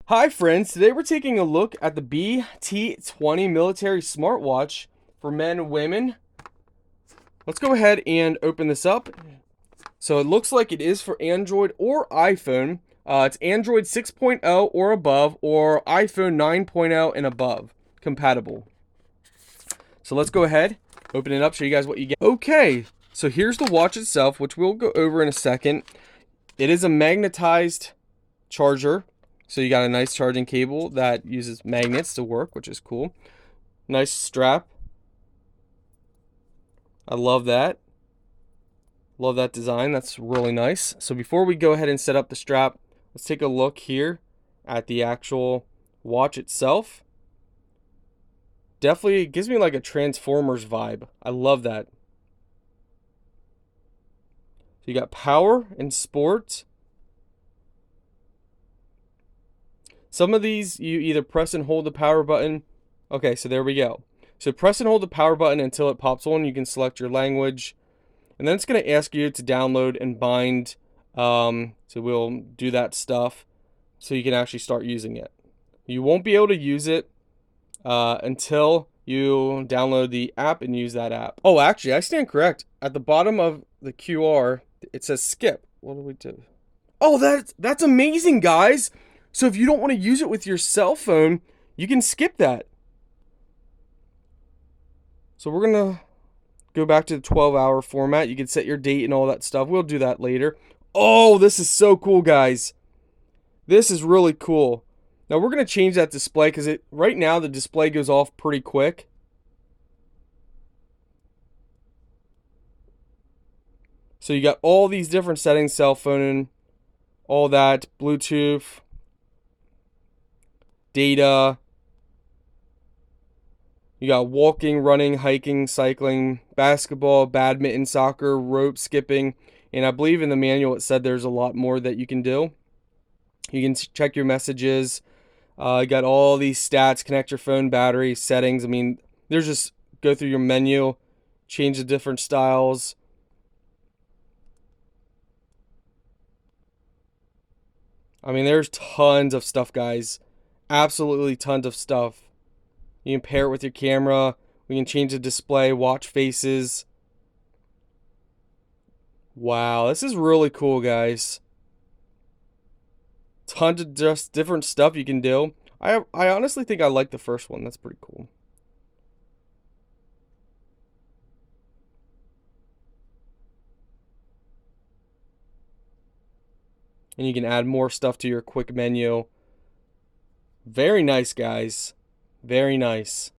Hi friends, today we're taking a look at the BT20 military smartwatch for men and women. Let's go ahead and open this up. So it looks like it is for Android or iPhone. It's Android 6.0 or above, or iPhone 9.0 and above compatible. So let's go ahead, open it up, show you guys what you get. Okay, so here's the watch itself, which we'll go over in a second. It is a magnetized charger. So you got a nice charging cable that uses magnets to work, which is cool. Nice strap. I love that. Love that design. That's really nice. So before we go ahead and set up the strap, let's take a look here at the actual watch itself. Definitely gives me like a Transformers vibe. I love that. So you got power and sport. Some of these you either press and hold the power button. Okay, so there we go. So press and hold the power button until it pops on. You can select your language. And then it's going to ask you to download and bind. So we'll do that stuff so you can actually start using it. You won't be able to use it until you download the app and use that app. Oh, actually, I stand correct. At the bottom of the QR, it says skip. What do we do? Oh, that's amazing, guys. So if you don't want to use it with your cell phone, you can skip that. So we're going to go back to the 12-hour format. You can set your date and all that stuff. We'll do that later. Oh, this is so cool, guys. This is really cool. Now we're going to change that display because right now the display goes off pretty quick. So you got all these different settings, cell phone, all that, Bluetooth, data. You got walking, running, hiking, cycling, basketball, badminton, soccer, rope skipping, and I believe in the manual it said there's a lot more that you can do. You can check your messages. You got all these stats, connect your phone battery, settings. I mean, there's just go through your menu, change the different styles. I mean, there's tons of stuff, guys. Absolutely tons of stuff. You can pair it with your camera. We can change the display, watch faces. Wow, this is really cool, guys. Tons of just different stuff you can do. I honestly think I like the first one. That's pretty cool. And you can add more stuff to your quick menu. Very nice, guys. Very nice.